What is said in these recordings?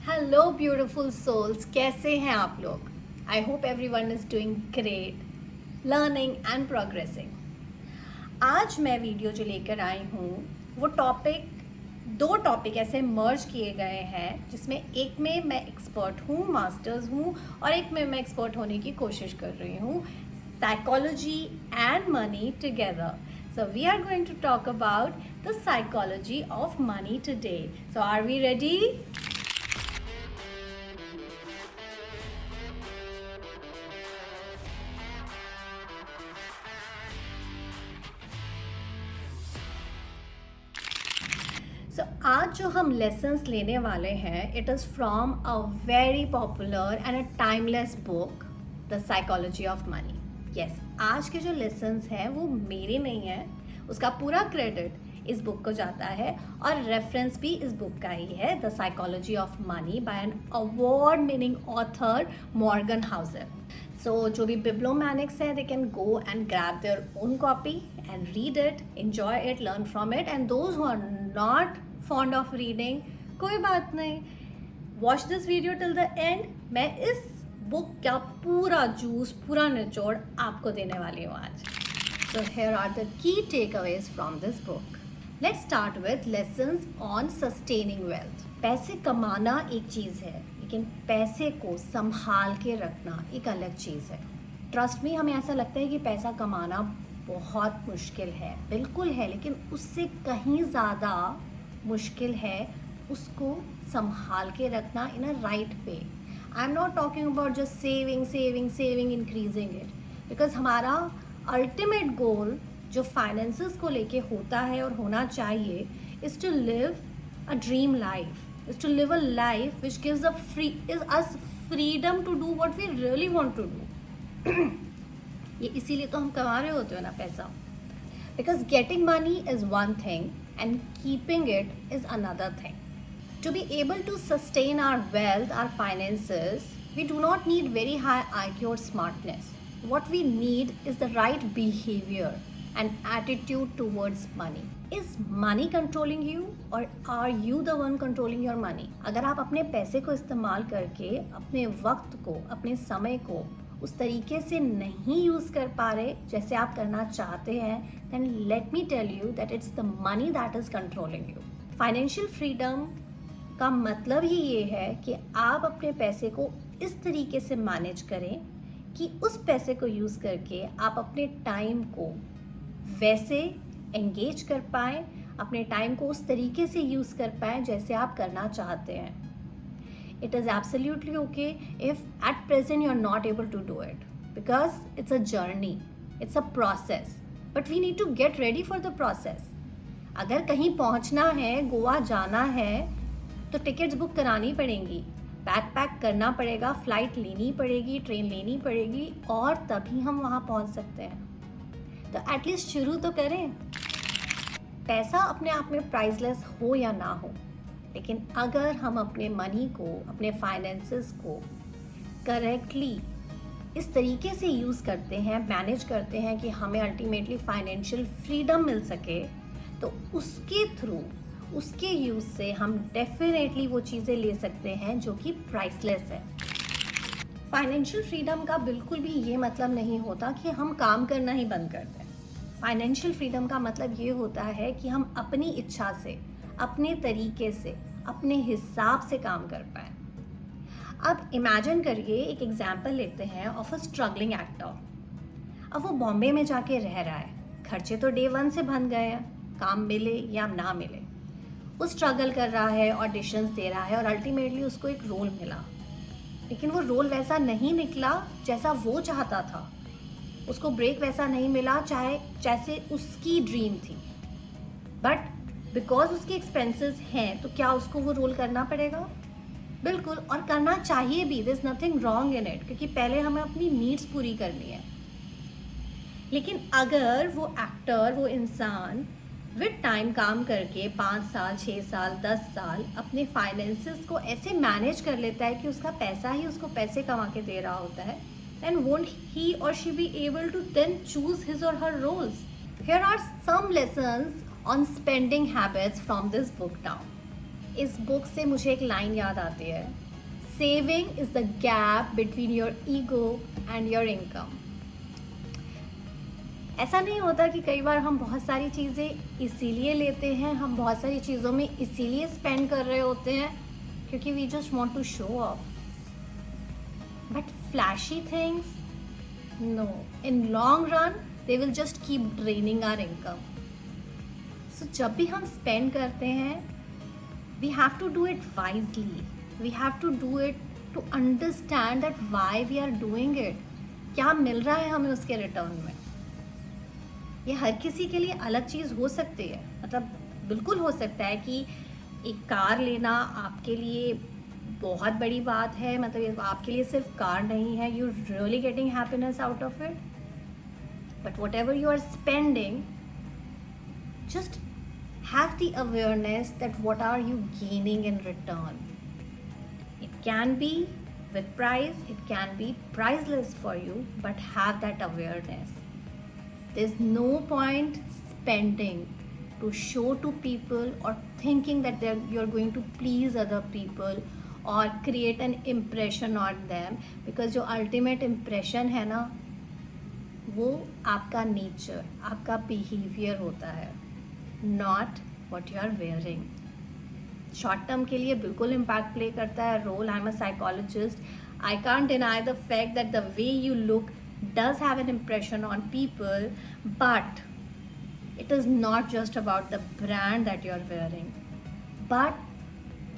Hello beautiful souls, कैसे हैं आप लोग? I hope every one is doing great, learning and progressing. आज मैं वीडियो जो लेकर आई हूँ वो दो टॉपिक ऐसे मर्ज किए गए हैं जिसमें एक में मैं एक्सपर्ट हूँ, मास्टर्स हूँ, और एक में मैं एक्सपर्ट होने की कोशिश कर रही हूँ, psychology and money together. So we are going to talk about the psychology of money today. So are we ready? सो आज जो हम लेसन्स लेने वाले हैं it is from a very popular and a timeless book, the psychology of money. Yes, आज के जो lessons हैं वो मेरे नहीं हैं, उसका पूरा क्रेडिट इस बुक को जाता है और रेफरेंस भी इस बुक का ही है, the psychology of money by an award winning author Morgan Hauser. So जो भी bibliomaniacs है, they can go and grab their own copy and read it, enjoy it, learn from it. And those who are not fond of reading, कोई बात नहीं, watch this video till the end. मैं इस book का पूरा juice, पूरा निचोड़ आपको देने वाली हूँ आज. So here are the key takeaways from this book. Let's start with lessons on sustaining wealth. पैसे कमाना एक चीज़ है, लेकिन पैसे को संभाल के रखना एक अलग चीज़ है. ट्रस्ट में हमें ऐसा लगता है कि पैसा कमाना बहुत मुश्किल है, बिल्कुल है, लेकिन उससे कहीं ज़्यादा मुश्किल है उसको संभाल के रखना in a right way. I am not talking about just saving saving saving increasing it, because हमारा अल्टीमेट गोल जो फाइनेंसेस को लेके होता है और होना चाहिए is to live a dream life, is to live a life which gives us freedom to do what we really want to do. ये इसीलिए तो हम कमा रहे होते हो ना पैसा. Because getting money is one thing and keeping it is another thing. To be able to sustain our wealth, our finances, we do not need very high IQ or smartness. What we need is the right behavior and attitude towards money. Is money controlling you or are you the one controlling your money? अगर आप अपने पैसे को इस्तेमाल करके अपने वक्त को, अपने समय को उस तरीके से नहीं यूज़ कर पा रहे जैसे आप करना चाहते हैं, then let me tell you that it's the money that is controlling you. Financial freedom का मतलब ही ये है कि आप अपने पैसे को इस तरीके से मैनेज करें कि उस पैसे को यूज़ करके आप अपने टाइम को वैसे एंगेज कर पाएँ, अपने टाइम को उस तरीके से यूज़ कर पाएँ जैसे आप करना चाहते हैं. It is absolutely okay if at present you are not able to do it, because it's a journey, it's a process, but we need to get ready for the process. अगर कहीं पहुंचना है, गोवा जाना है, तो टिकट्स बुक करानी पड़ेंगी, bag pack करना पड़ेगा, फ़्लाइट लेनी पड़ेगी, ट्रेन लेनी पड़ेगी, और तभी हम वहाँ पहुँच सकते हैं. तो एटलीस्ट शुरू तो करें. पैसा अपने आप में प्राइसलेस हो या ना हो, लेकिन अगर हम अपने मनी को, अपने फाइनेंसेस को करेक्टली इस तरीके से यूज़ करते हैं, मैनेज करते हैं कि हमें अल्टीमेटली फाइनेंशियल फ्रीडम मिल सके, तो उसके थ्रू, उसके यूज़ से हम डेफिनेटली वो चीज़ें ले सकते हैं जो कि प्राइसलेस है. फाइनेंशियल फ्रीडम का बिल्कुल भी ये मतलब नहीं होता कि हम काम करना ही बंद कर दें. फाइनेंशियल फ्रीडम का मतलब ये होता है कि हम अपनी इच्छा से, अपने तरीके से, अपने हिसाब से काम कर पाएँ. अब इमेजिन करिए, एक एग्जांपल लेते हैं ऑफ अ स्ट्रगलिंग एक्टर. अब वो बॉम्बे में जाके रह रहा है, खर्चे तो डे 1 से बन गए हैं, काम मिले या ना मिले. वो स्ट्रगल कर रहा है, ऑडिशंस दे रहा है, और अल्टीमेटली उसको एक रोल मिला, लेकिन वो रोल वैसा नहीं निकला जैसा वो चाहता था. उसको ब्रेक वैसा नहीं मिला चाहे जैसे उसकी ड्रीम थी. बट बिकॉज उसके एक्सपेंसेस हैं, तो क्या उसको वो रोल करना पड़ेगा? बिल्कुल, और करना चाहिए भी. There is nothing wrong in it, क्योंकि पहले हमें अपनी नीड्स पूरी करनी है. लेकिन अगर वो एक्टर, वो इंसान विद टाइम काम करके 5 साल, 6 साल, 10 साल अपने फाइनेंसेस को ऐसे मैनेज कर लेता है कि उसका पैसा ही उसको पैसे कमा के दे रहा होता है, then won't he or she be able to then choose his or her roles? Here are some lessons on spending habits from this book now. इस बुक से मुझे एक लाइन याद आती है, saving is the gap between your ego and your income. ऐसा नहीं होता कि कई बार हम बहुत सारी चीज़ें इसीलिए लेते हैं, हम बहुत सारी चीज़ों में इसीलिए स्पेंड कर रहे होते हैं क्योंकि we just want to show off, but flashy things no, in long run they will just keep draining our income. So जब भी हम स्पेंड करते हैं we have to do it wisely, we have to do it to understand that why we are doing it, क्या मिल रहा है हमें उसके रिटर्न में। ये हर किसी के लिए अलग चीज़ हो सकती है, मतलब बिल्कुल हो सकता है कि एक कार लेना आपके लिए बहुत बड़ी बात है, मतलब ये आपके लिए सिर्फ कार नहीं है, you really getting happiness out of it, but whatever you are spending just have the awareness that what are you gaining in return. It can be with price, it can be priceless for you, but have that awareness. There's no point spending to show to people or thinking that you're going to please other people or create an impression on them, because जो ultimate impression है ना वो आपका nature, आपका behaviour होता है, not what you are wearing. Short term के लिए बिल्कुल इम्पैक्ट प्ले करता है role. I am a psychologist, I can't deny the fact that the way you look does have an impression on people, but it is not just about the brand that you are wearing, but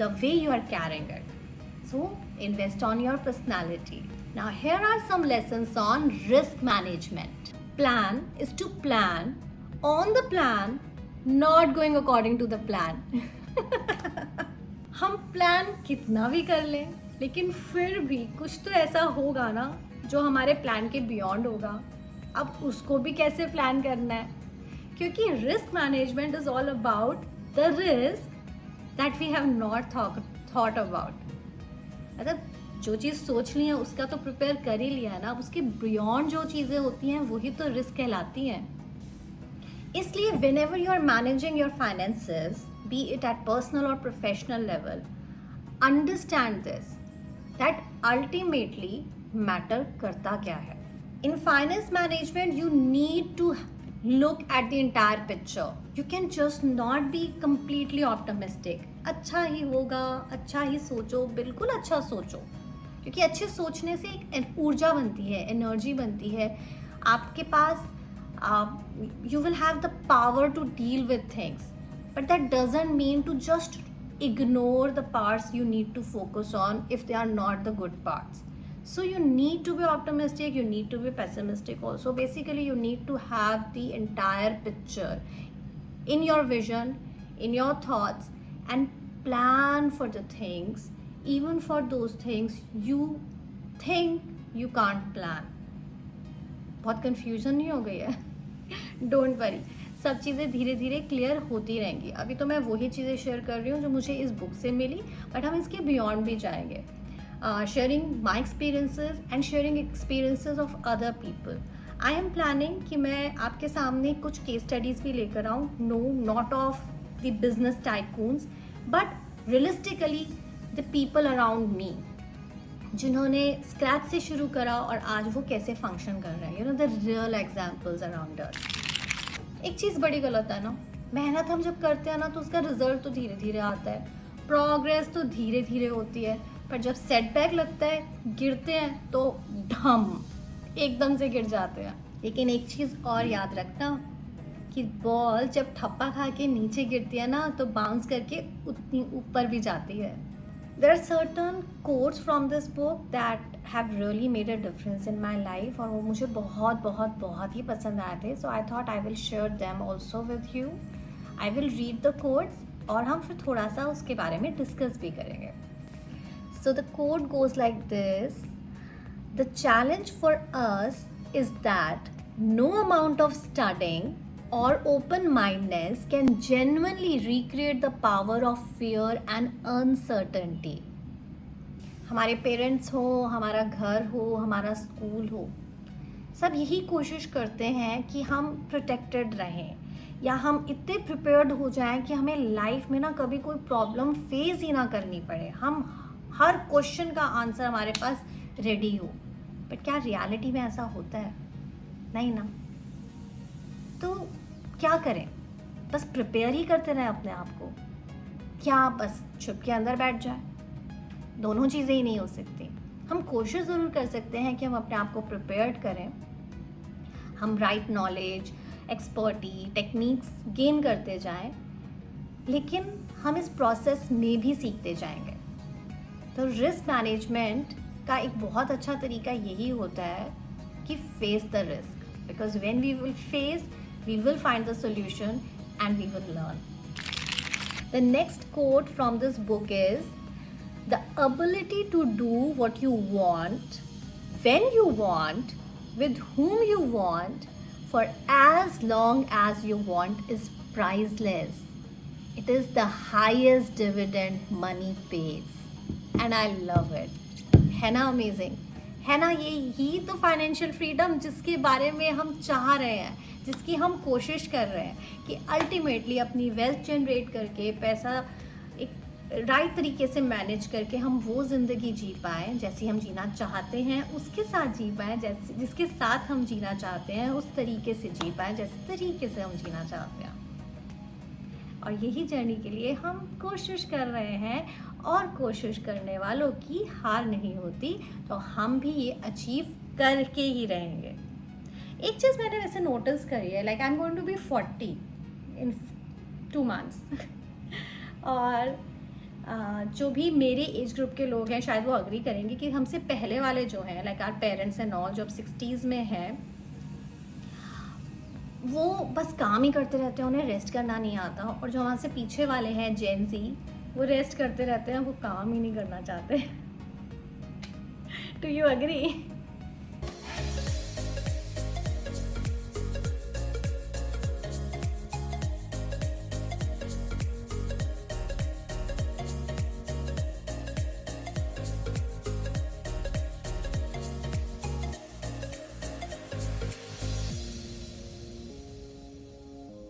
the way you are carrying it. So invest on your personality. Now here are some lessons on risk management. Plan is to plan on the plan, not going according to the plan. हम plan कितना भी कर लें लेकिन फिर भी कुछ तो ऐसा होगा ना जो हमारे प्लान के बियॉन्ड होगा। अब उसको भी कैसे प्लान करना है, क्योंकि risk management is all about the risk that we have not thought about. मतलब जो चीज़ सोच ली है उसका तो प्रिपेयर कर ही लिया है ना, अब उसके बियॉन्ड जो चीज़ें होती हैं वही तो रिस्क कहलाती हैं। इसलिए whenever you are managing your finances, be it at personal और professional level, understand this that ultimately matter करता क्या है। In finance management you need to look at the entire picture. You can just not be completely optimistic. अच्छा ही होगा, अच्छा ही सोचो, बिल्कुल अच्छा सोचो, क्योंकि अच्छे सोचने से एक ऊर्जा बनती है, एनर्जी बनती है आपके पास। You will have the power to deal with things, but that doesn't mean to just ignore the parts you need to focus on if they are not the good parts. So you need to be optimistic, you need to be pessimistic also. Basically you need to have the entire picture in your vision, in your thoughts, and plan for the things, even for those things you think you can't plan. बहुत confusion नहीं हो गई है? Don't worry, सब चीज़ें धीरे धीरे clear होती रहेंगी। अभी तो मैं वही चीज़ें शेयर कर रही हूँ जो मुझे इस बुक से मिली, बट हम इसके बियॉन्ड भी जाएंगे। Sharing my experiences and sharing experiences of other people. I am planning कि मैं आपके सामने कुछ केस स्टडीज़ भी लेकर आऊँ, no not of the business tycoons but realistically the people around me, जिन्होंने स्क्रैच से शुरू करा और आज वो कैसे फंक्शन कर रहे हैं, you know the real examples around us. एक चीज़ बड़ी गलत है ना, मेहनत हम जब करते हैं ना तो उसका रिजल्ट तो धीरे धीरे आता है, प्रोग्रेस तो धीरे धीरे होती है, पर जब सेटबैक लगता है, गिरते हैं तो ढम एकदम से गिर जाते हैं। लेकिन एक चीज़ और याद रखना कि बॉल जब ठप्पा खा के नीचे गिरती है ना तो बाउंस करके उतनी ऊपर भी जाती है। There are certain quotes from this book that have really made a difference in my life, और वो मुझे बहुत बहुत बहुत ही पसंद आए थे। So I thought I will share them also with you. I will read the quotes और हम फिर थोड़ा सा उसके बारे में डिस्कस भी करेंगे। So the quote goes like this: the challenge for us is that no amount of studying or open-mindedness can genuinely recreate the power of fear and uncertainty. हमारे पेरेंट्स हो, हमारा घर हो, हमारा स्कूल हो, सब यही कोशिश करते हैं कि हम प्रोटेक्टेड रहें, या हम इतने प्रिपेयर्ड हो जाएं कि हमें लाइफ में ना कभी कोई प्रॉब्लम फेस ही ना करनी पड़े, हम हर क्वेश्चन का आंसर हमारे पास रेडी हो। बट क्या रियलिटी में ऐसा होता है? नहीं ना। तो क्या करें? बस प्रिपेयर ही करते रहें अपने आप को? क्या बस चुप के अंदर बैठ जाए? दोनों चीज़ें ही नहीं हो सकती। हम कोशिश ज़रूर कर सकते हैं कि हम अपने आप को प्रिपेयर्ड करें, हम right knowledge, expertise, techniques gain करते जाएं, लेकिन हम इस प्रोसेस में भी सीखते जाएंगे। तो रिस्क मैनेजमेंट का एक बहुत अच्छा तरीका यही होता है कि face the risk, because when we will face, we will find the solution and we will learn. The next quote from this book is the ability to do what you want, when you want, with whom you want, for as long as you want is priceless. It is the highest dividend money pays. And I love it. है ना amazing? है ना यही तो financial freedom जिसके बारे में हम चाह रहे हैं, जिसकी हम कोशिश कर रहे हैं कि अल्टीमेटली अपनी वेल्थ जनरेट करके पैसा एक राइट तरीके से मैनेज करके हम वो ज़िंदगी जी पाएँ जैसी हम जीना चाहते हैं, उसके साथ जी पाएँ जैसे जिसके साथ हम जीना चाहते हैं, उस तरीके से जी पाएँ जिस तरीके से हम जीना चाहते हैं। और यही जर्नी के लिए हम कोशिश कर रहे हैं, और कोशिश करने वालों की हार नहीं होती, तो हम भी ये अचीव करके ही रहेंगे। एक चीज़ मैंने वैसे नोटिस करी है, like I am going to be 40 in 2 months और जो भी मेरे एज ग्रुप के लोग हैं शायद वो अग्री करेंगे कि हमसे पहले वाले जो हैं, like our parents and all, जो अब 60s में हैं, वो बस काम ही करते रहते हैं, उन्हें रेस्ट करना नहीं आता। और जो हमसे पीछे वाले हैं जेन ज़ी, वो रेस्ट करते रहते हैं, वो काम ही नहीं करना चाहते। Do you agree?